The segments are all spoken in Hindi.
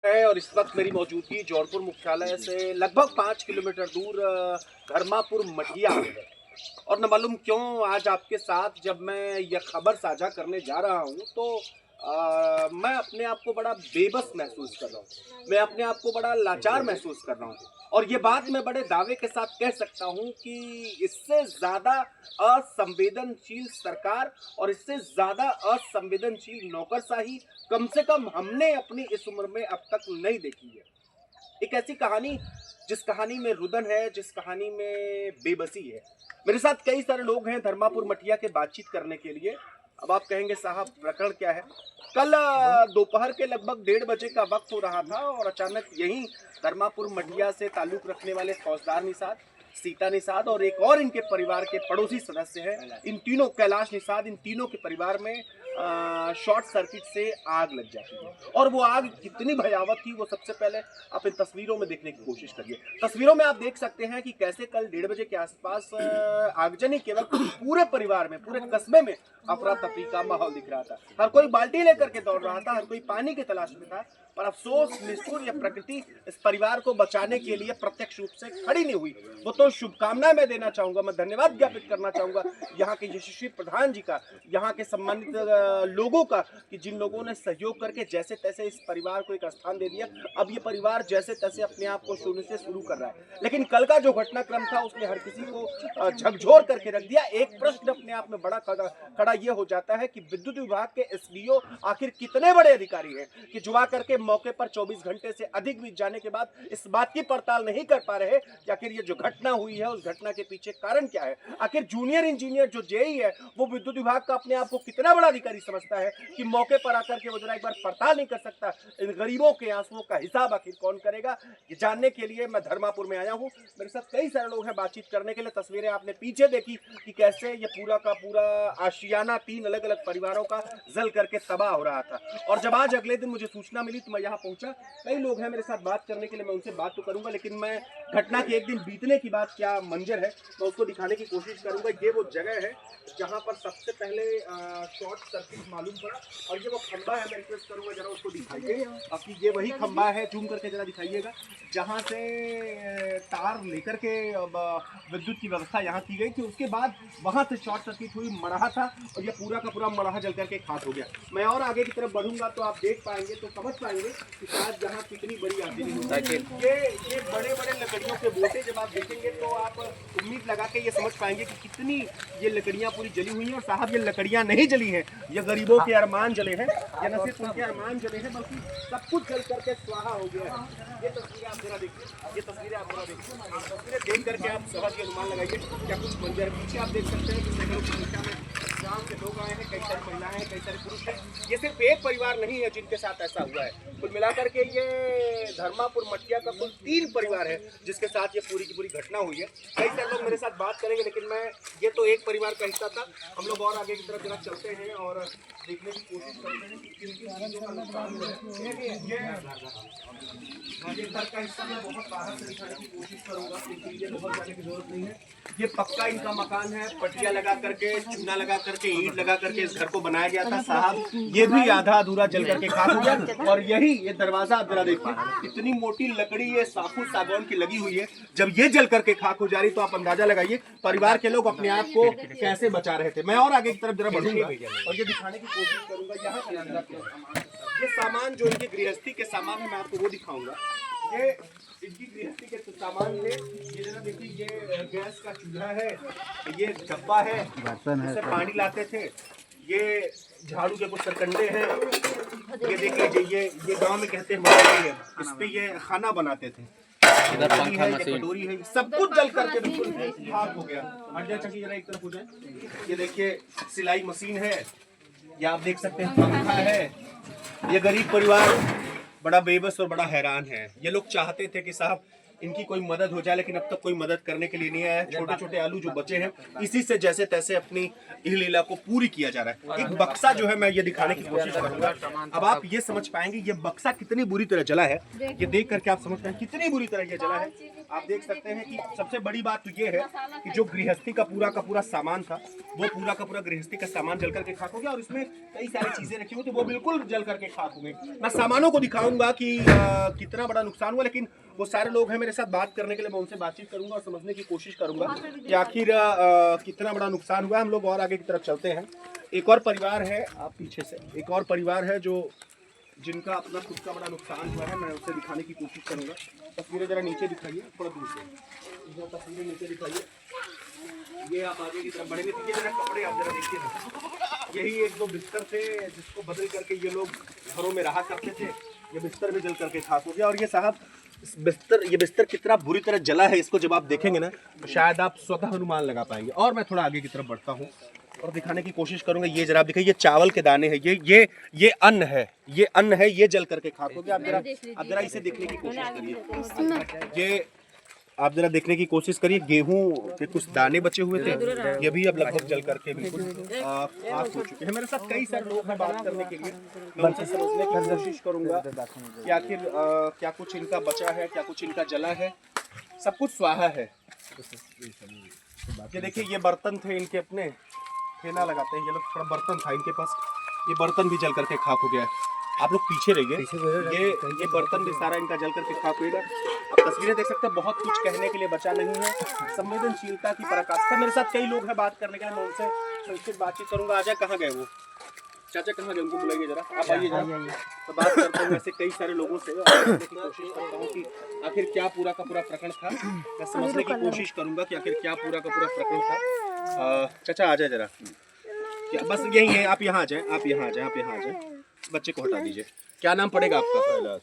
है और इस वक्त मेरी मौजूदगी जौनपुर मुख्यालय से लगभग 5 किलोमीटर दूर धर्मापुर मटिया में है। और न मालूम क्यों आज आपके साथ जब मैं यह खबर साझा करने जा रहा हूँ तो मैं अपने आप को बड़ा बेबस महसूस कर रहा हूँ, मैं अपने आप को बड़ा लाचार महसूस कर रहा हूँ। और ये बात मैं बड़े दावे के साथ कह सकता हूँ कि इससे ज़्यादा असंवेदनशील सरकार और इससे ज़्यादा असंवेदनशील नौकरशाही कम से कम हमने अपनी इस उम्र में अब तक नहीं देखी है। एक ऐसी कहानी जिस कहानी में रुदन है, जिस कहानी में बेबसी है। मेरे साथ कई सारे लोग हैं धर्मापुर मटिया के बातचीत करने के लिए। अब आप कहेंगे साहब प्रकरण क्या है? कल दोपहर के लगभग 1:30 बजे का वक्त हो रहा था और अचानक यहीं धर्मापुर मटिया से ताल्लुक रखने वाले फौजदार निषाद, सीता निषाद और एक और इनके परिवार के पड़ोसी सदस्य हैं, इन तीनों कैलाश निषाद, इन तीनों के परिवार में शॉर्ट सर्किट से आग लग जाती है। और वो आग कितनी भयावह थी वो सबसे पहले आप इन तस्वीरों में देखने की कोशिश करिए। तस्वीरों में आप देख सकते हैं कि कैसे कल 1:30 बजे के आसपास आगजनी के वक्त पूरे परिवार में, पूरे कस्बे में अफरा तफरी का माहौल दिख रहा था। हर कोई बाल्टी लेकर के दौड़ रहा था, हर कोई पानी की तलाश में था। पर अफसोस, निष्ठुर या प्रकृति इस परिवार को बचाने के लिए प्रत्यक्ष रूप से खड़ी नहीं हुई। वो तो शुभकामनाएं मैं देना चाहूंगा, मैं धन्यवाद ज्ञापित करना चाहूंगा यहाँ के यशस्वी प्रधान जी का, यहाँ के सम्मानित लोगों का, कि जिन लोगों ने सहयोग करके जैसे तैसे इस परिवार को एक स्थान दे दिया। अब ये परिवार जैसे तैसे अपने आप को शून्य से शुरू कर रहा है। लेकिन कल का जो घटनाक्रम था उसने हर किसी को झकझोर करके रख दिया। एक प्रश्न अपने आप में बड़ा खड़ा ये हो जाता है कि विद्युत विभाग के एसडीओ आखिर कितने बड़े अधिकारी हैं कि जुआ करके मौके पर 24 घंटे से अधिक बीत जाने के बाद इस बात की पड़ताल नहीं कर पा रहे कि आखिर ये जो घटना हुई है उस घटना के पीछे कारण क्या है। आखिर जूनियर इंजीनियर जो जेई है वो विद्युत विभाग का अपने आप को कितना बड़ा अधिकारी समझता है कि मौके पर आकर के वो जरा एक बार पड़ताल नहीं कर सकता। इन गरीबों के आंसुओं का हिसाब आखिर कौन करेगा, ये जानने के लिए मैं धर्मापुर में आया हूँ। मेरे साथ कई सारे लोग हैं बातचीत करने के लिए। तस्वीरें आपने पीछे देखी कि कैसे ये पूरा का पूरा आशियाना 3 अलग अलग परिवारों का जल करके तबाह हो रहा था। और जब आज अगले दिन मुझे सूचना मिली तो मैं यहाँ पहुंचा। कई लोग हैं मेरे साथ बात करने के लिए, मैं उनसे बात तो करूंगा, लेकिन मैं घटना के एक दिन बीतने की बात क्या मंजर है मैं उसको दिखाने की कोशिश करूंगा। ये वो जगह है जहां पर सबसे पहले शॉर्ट सर्किट मालूम पड़ा और ये वो खंबा है। मैं रिक्वेस्ट करूंगा जरा उसको दिखाइए। अब ये वही खंबा है, जूम करके जरा दिखाइएगा, जहां से तार लेकर के विद्युत की व्यवस्था यहाँ की गई थी। उसके बाद वहां से शॉर्ट सर्किट हुई, मड़हा था और ये पूरा का पूरा मड़हा जल करके खाक हो गया। मैं और आगे की तरफ बढ़ूंगा तो आप देख पाएंगे, तो समझ पाएंगे कि शायद यहाँ कितनी बड़ी आगजनी हुई। ये बड़े बड़े लकड़ियों के बोटे जब आप देखेंगे तो आप उम्मीद लगा के ये समझ पाएंगे कि कितनी ये लकड़ियाँ पूरी जली हुई हैं। और साहब ये लकड़ियाँ नहीं जली हैं, ये गरीबों के अरमान जले हैं। ये न सिर्फ उनके अरमान जले हैं बल्कि सब कुछ जल करके स्वाहा हो गया है। ये तस्वीरें आप जरा देखिए, ये तस्वीरें आप जरा देखिए, तस्वीरें देख करके आप सहज ये अनुमान लगाइए क्या कुछ मंजर। पीछे आप देख सकते हैं कि सैकड़ों की संख्या में गाँव के लोग आए हैं, कई सारी महिलाएं हैं, कई सारे पुरुष हैं। ये सिर्फ एक परिवार नहीं है जिनके साथ ऐसा हुआ है। कुल मिलाकर के ये धर्मापुर मटिया का कुल 3 परिवार है जिसके साथ ये पूरी की पूरी घटना हुई है। कई सारे लोग मेरे साथ बात करेंगे, लेकिन मैं ये तो एक परिवार का हिस्सा था। हम लोग और आगे की तरफ जरा चलते हैं और देखने की कोशिश करते हैं कि किन किन चीज़ों का नुकसान हुआ है। ये घर का हिस्सा मैं बहुत बाहर से दिखाने की कोशिश करूँगा, क्योंकि ये बहुत जाने की जरूरत नहीं है। ये पक्का इनका मकान है, पटिया लगा करके, चूना लगा करके, ईंट लगा करके इस घर को बनाया गया था। साहब ये भी आधा अधूरा जल करके खाक हो गया। और यही ये दरवाजा आप जरा देखिए, इतनी मोटी लकड़ी ये साखू सागौन की लगी हुई है। जब ये जल करके खाक हो जा रही तो आप अंदाजा लगाइए परिवार के लोग अपने आप को कैसे बचा रहे थे। मैं और आगे की तरफ जरा बढ़ूंगा और ये दिखाने की कोशिश करूंगा यहाँ का ये सामान जो इनकी गृहस्थी के सामान है मैं आपको वो दिखाऊंगा। ये इनकी गृहस्थी के सामान है। ये जरा देखिए, ये गैस का चूल्हा है, ये डब्बा है, इससे पानी लाते थे। ये झाड़ू के कुछ सरकंडे हैं। ये देखिए, ये गांव में कहते हैं मकई है, इस पे ये खाना बनाते थे। इधर पंखा मशीन, कटोरी है, सब कुछ जल करके बिल्कुल खाक हो गया। हट जाए चकिए जरा एक तरफ हो जाए। ये देखिए सिलाई मशीन है, ये आप देख सकते हैं पंखा है। ये गरीब परिवार बड़ा बेबस और बड़ा हैरान है। ये लोग चाहते थे कि साहब इनकी कोई मदद हो जाए, लेकिन अब तक कोई मदद करने के लिए नहीं आया। छोटे छोटे आलू जो बचे हैं इसी से जैसे तैसे अपनी इह लीला को पूरी किया जा रहा है। एक बक्सा जो है मैं ये दिखाने की कोशिश करूंगा। अब आप ये समझ पाएंगे ये बक्सा कितनी बुरी तरह जला है। ये देख करके आप समझ पाएंगे कितनी बुरी तरह ये जला है। आप देख सकते हैं कि सबसे बड़ी बात तो ये है कि जो गृहस्थी का पूरा सामान था वो पूरा का पूरा गृहस्थी का सामान जल करके खाक हो गया और इसमें कई सारी चीजें रखी हुई थी वो बिल्कुल जल करके खाक हो गई। मैं सामानों को दिखाऊंगा कि कितना बड़ा नुकसान हुआ, लेकिन वो सारे लोग हैं मेरे साथ बात करने के लिए, मैं उनसे बातचीत करूंगा और समझने की कोशिश करूंगा कि आखिर कितना बड़ा नुकसान हुआ। हम लोग और आगे की तरफ चलते हैं। एक और परिवार है, आप पीछे से, एक और परिवार है जो जिनका अपना खुद का बड़ा नुकसान हुआ है, मैं उसे दिखाने की कोशिश करूंगा। तस्वीरें जरा नीचे दिखाइए, थोड़ा दूर से तस्वीरें नीचे दिखाइए। ये आप आगे की तरफ बढ़ेंगे तो ये जरा कपड़े आप जरा देखिए, यही एक दो बिस्तर थे जिसको बदल करके ये लोग घरों में रहा करते थे। ये बिस्तर भी जल करके खाक हो गया। और ये साहब ये बिस्तर कितना बुरी तरह जला है, इसको जब आप देखेंगे ना तो शायद आप स्वतः अनुमान लगा पाएंगे। और मैं थोड़ा आगे की तरफ बढ़ता हूँ और दिखाने की कोशिश करूंगा। ये जरा आप देखिए, ये चावल के दाने हैं, ये अन्न है, ये अन्न है, ये जल करके खाक हो गया। आप जरा इसे देखने की कोशिश करिए, ये आप जरा देखने की कोशिश करिए। गेहूं के कुछ दाने बचे हुए थे, ये भी अब लगभग जल करके बिल्कुल खाक हो चुके हैं। मेरे साथ कई सारे लोग हैं बात करने के लिए, मैं उनसे समझने की कोशिश करूंगा कि आखिर क्या कुछ इनका बचा है, क्या कुछ इनका जला है। सब कुछ स्वाहा है। ये देखिए, ये बर्तन थे इनके, अपने ठेना लगाते हैं ये लोग, थोड़ा बर्तन था इनके पास, ये बर्तन भी जल करके खाक हो गया है। आप लोग पीछे रहिए, ये बर्तन भी सारा इनका जल करके खाक होगा। आप तस्वीरें देख सकते हैं, बहुत कुछ कहने के लिए बचा नहीं है। संवेदनशीलता की पराकाष्ठा। मेरे साथ कई लोग हैं बात करने के लिए, मैं उनसे संक्षिप्त बातचीत करूंगा। आजा, कहाँ गए वो चाचा, कहाँ गए, उनको बुलाइए जरा, आप आइए जरा। तो बात करता हूँ ऐसे कई सारे लोगों से, समझने की कोशिश करता हूँ कि आखिर क्या पूरा का पूरा प्रकरण था। मैं समझने की कोशिश करूंगा कि आखिर क्या पूरा का पूरा प्रकरण था। चाचा आ जाए जरा, क्या बस यही है, आप यहाँ आ जाए, आप यहाँ आ जाए, आप यहाँ आ जाए। बच्चे को हटा दीजिए। क्या नाम पड़ेगा आपका? कैलाश।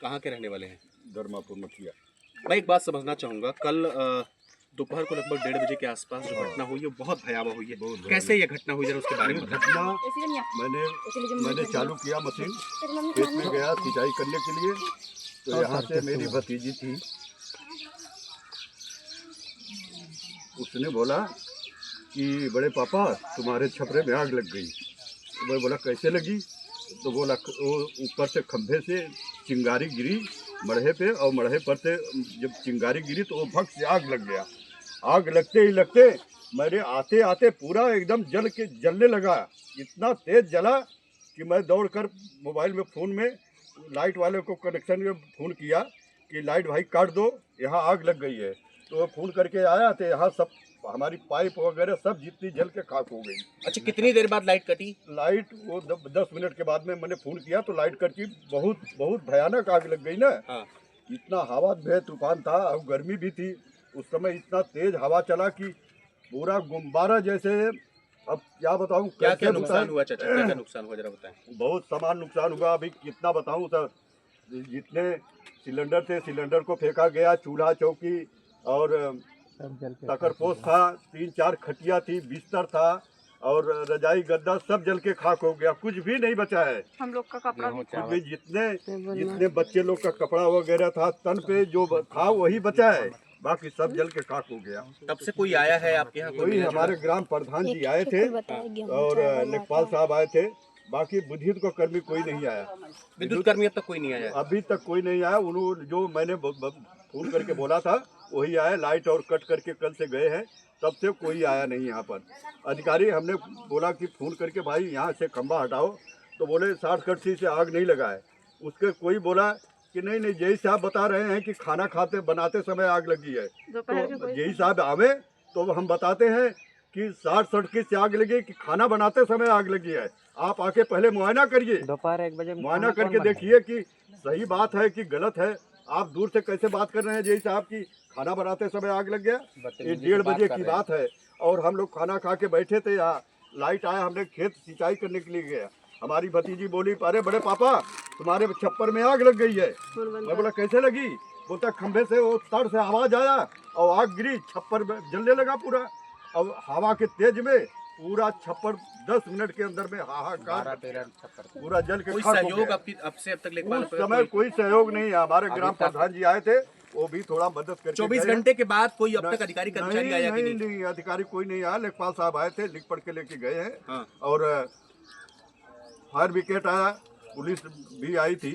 कहाँ के रहने वाले हैं? धर्मापुर मठिया। मैं एक बात समझना चाहूँगा, कल दोपहर को लगभग 1:30 बजे के आसपास जो घटना हुई है बहुत भयावह हुई है। कैसे ये घटना हुई, जरा उसके बारे में घटना मैंने चालू किया मशीन, खेत में गया सिंचाई करने के लिए, तो यहाँ से मेरी भतीजी थी, उसने बोला कि बड़े पापा तुम्हारे छपरे में आग लग गई। तो मैं बोला कैसे लगी? तो बोला वो ऊपर से खंभे से चिंगारी गिरी मढ़े पे, और मढ़े पर से जब चिंगारी गिरी तो वो भग से आग लग गया। आग लगते ही लगते मेरे आते आते पूरा एकदम जलने लगा। इतना तेज जला कि मैं दौड़कर मोबाइल में फ़ोन में लाइट वाले को कनेक्शन में फ़ोन किया कि लाइट भाई काट दो, यहाँ आग लग गई है। तो वो फ़ोन करके आया तो यहाँ सब हमारी पाइप वगैरह सब जितनी जल के खाक हो गई। अच्छा, कितनी देर बाद लाइट कटी? लाइट वो 10 मिनट के बाद में मैंने फ़ोन किया तो लाइट कटी। बहुत भयानक आग लग गई ना। हाँ। इतना हवा भे तूफान था और गर्मी भी थी उस समय, इतना तेज हवा चला कि पूरा गुब्बारा जैसे, अब क्या बताऊं। क्या क्या नुकसान हुआ चाचा, क्या क्या नुकसान हुआ जरा बताएं। बहुत सामान नुकसान हुआ, अभी कितना बताऊं सर। जितने सिलेंडर थे सिलेंडर को फेंका गया, चूल्हा चौकी और तकरपोश था, 3-4 खटिया थी, बिस्तर था और रजाई गद्दा सब जल के खाक हो गया। कुछ भी नहीं बचा है। हम लोग का कपड़ा भी जितने बच्चे लोग का कपड़ा वगैरह था, तन पे जो था वही बचा है, बाकी सब जल के खाक हो गया। तब से कोई आया है आपके यहाँ? कोई हमारे ग्राम प्रधान जी आए थे और लेखपाल साहब आए थे, बाकी विद्युत को कर्मी कोई नहीं आया। विद्युत कर्मी अब तक कोई नहीं आया? अभी तक कोई नहीं आया। उन्होंने जो मैंने फोन करके बोला था वही आया। लाइट और कट करके कल से गए हैं, तब से कोई आया नहीं यहाँ पर। अधिकारी हमने बोला कि फ़ोन करके भाई यहाँ से खंभा हटाओ, तो बोले 60 कड़छी से आग नहीं लगा है। उसके कोई बोला कि नहीं जय साहब बता रहे हैं कि खाना खाते बनाते समय आग लगी है। तो जय साहब आवे तो हम बताते हैं कि 60 कड़छी से आग लगी कि खाना बनाते समय आग लगी है। आप आके पहले मुआयना करिए, दोपहर 1 बजे मुआयना करके देखिए कि सही बात है कि गलत है। आप दूर से कैसे बात कर रहे हैं जय साहब की खाना बनाते समय आग लग गया? ये 1:30 बजे की बात है और हम लोग खाना खा के बैठे थे, यहाँ लाइट आया, हमने खेत सिंचाई करने के लिए गया। हमारी भतीजी बोली अरे बड़े पापा तुम्हारे छप्पर में आग लग गई है। मैं बोला कैसे लगी? बोलता खंभे से वो तड़ से आवाज आया और आग गिरी, छप्पर में जलने लगा पूरा। और हवा के तेज में पूरा छप्पर 10 मिनट के अंदर में हाहाकार पूरा जल के खाक हो गया। आपसे अब तक उस समय कोई सहयोग नहीं है। हमारे ग्राम प्रधान जी आए थे, वो भी थोड़ा मदद करके 24 घंटे के बाद कोई अब तक अधिकारी कर्मचारी आया कि नहीं? अधिकारी कोई नहीं आया। लेखपाल साहब आए थे, लिख पढ़ के लेके गए हैं। हाँ। और फायर ब्रिगेड आया, पुलिस भी आई थी,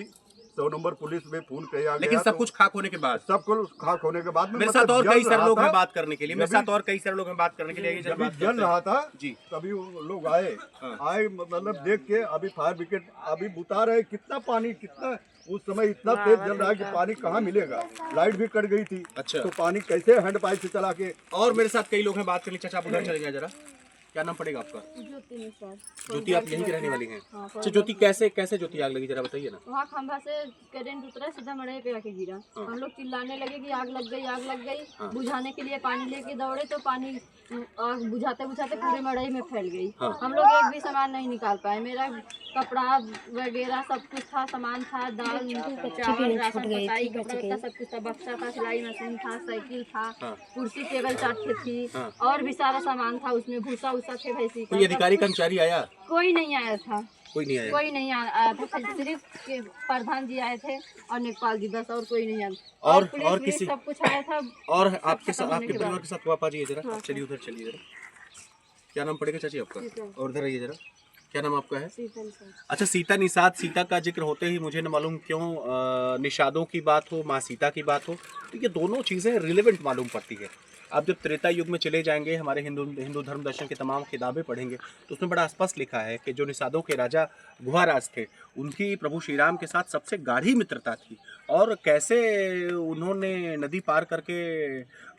100 नंबर पुलिस में फोन किया लेकिन गया, सब तो कुछ खाक होने के बाद सब कुछ खाक होने के बाद में मेरे मतलब साथ और जल कई सारे रहा लोग हैं था। बात करने के लिए, मेरे साथ और कई सारे लोग हैं बात करने के लिए, जब बात जल करते हैं। रहा था जी तभी वो लोग आए हाँ। आए मतलब देख के अभी फायर ब्रिगेड अभी बुता रहे, कितना पानी, कितना उस समय इतना तेज जल रहा है कि पानी कहाँ मिलेगा, लाइट भी कट गई थी। अच्छा। तो पानी कैसे हैंड पाइप से चला के। और मेरे साथ कई लोग हैं बात करने। चाचा आप उधर चले जाए जरा। क्या नाम पड़ेगा आपका? ज्योति निषाद। ज्योति, आप यहीं की रहने वाली हैं? हाँ, अच्छा ज्योति, कैसे कैसे ज्योति आग लगी जरा बताइए ना। वहाँ खंभा से करंट उतरा, सीधा मड़ई पे आके गिरा। हाँ। हम लोग चिल्लाने लगे कि आग लग गई, आग लग गई। हाँ। बुझाने के लिए पानी लेके दौड़े तो पानी आग बुझाते बुझाते पूरे मड़ई में फैल गई। हाँ। हम लोग एक भी सामान नहीं निकाल पाए। मेरा कपड़ा वगैरह सब कुछ था, सामान था, दाल चावल राशन पताई कपड़ा वपड़ा सब कुछ था, बक्सा था, सिलाई मशीन था, साइकिल था, हाँ। कुर्सी टेबल चाट थी, हाँ। और भी सारा सामान था उसमें, भूसा उसा थे भैंसी का। कोई अधिकारी कर्मचारी आया? कोई नहीं आया था, कोई नहीं आया। कोई नहीं आया था, सिर्फ के प्रधान जी आए थे और नेपाल जी, बस और कोई नहीं आया। और पुलिस और पुलिस किसी सब कुछ आया था। और सब आपके खत्म साथ, होने आपके के परिवार बाद। के साथ हुआ पाजी जरा, हाँ। आप चलिए उधर चलिए जरा। क्या नाम पड़ेगा चाची आपका? सीता। और उधर आइए जरा। क्या नाम आपका है? शीतल सर। अच्छा सीता निषाद। सीता का जिक्र होते ही मुझे न मालूम क्यों निषादों की बात हो, माँ सीता की बात हो, तो ये दोनों चीज़ें रिलेवेंट मालूम पड़ती है। आप जब त्रेता युग में चले जाएंगे, हमारे हिंदू धर्म दर्शन की तमाम किताबें पढ़ेंगे तो उसमें बड़ा स्पष्ट लिखा है कि जो निषादों के राजा गुहाराज थे, उनकी प्रभु श्री राम के साथ सबसे गाढ़ी मित्रता थी, और कैसे उन्होंने नदी पार करके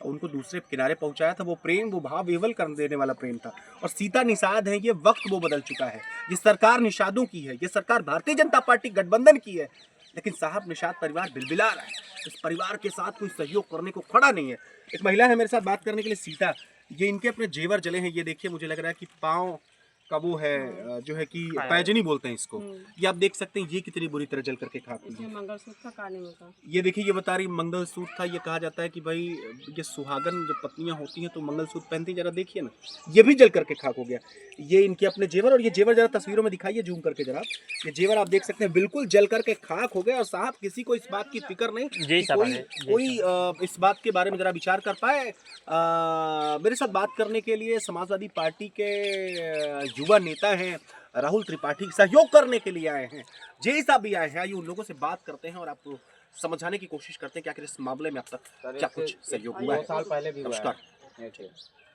उनको दूसरे किनारे पहुंचाया था। वो प्रेम, वो भाव विह्वल कर देने वाला प्रेम था। और सीता निषाद है, ये वक्त वो बदल चुका है। ये सरकार निषादों की है, ये सरकार भारतीय जनता पार्टी गठबंधन की है, लेकिन साहब निषाद परिवार बिलबिला रहा है। इस परिवार के साथ कोई सहयोग करने को खड़ा नहीं है। एक महिला है मेरे साथ बात करने के लिए, सीता। ये इनके अपने जेवर जले हैं, ये देखिए, मुझे लग रहा है कि पाँव का वो है जो है कि पैजनी बोलते हैं इसको। ये आप देख सकते हैं, ये कितनी बुरी तरह जल करके खाती है। मंगलसूत्र काले में था। ये देखिए, ये बता रही मंगलसूत्र था। ये कहा जाता है कि भाई ये सुहागन जब पत्नियां होती हैं तो मंगलसूत्र पहनती हैं। जरा देखिए ना, ये भी जल करके खाक हो गया। ये इनके अपने जेवर, और ये जेवर जरा तस्वीरों में दिखाइए जूम करके जरा। ये जेवर आप देख सकते हैं बिल्कुल जल करके खाक हो गए। और साहब किसी को इस बात की फिक्र नहीं कि कोई इस बात के बारे में जरा विचार कर पाए। मेरे साथ बात करने के लिए समाजवादी पार्टी के युवा नेता हैं राहुल त्रिपाठी, सहयोग करने के लिए आए हैं। जैसा भी आए हैं, आइए उन लोगों से बात करते हैं और आपको समझाने की कोशिश करते हैं कि आखिर इस मामले में अब तक क्या कुछ सहयोग हुआ है। 2 साल पहले भी हुआ है। नमस्कार।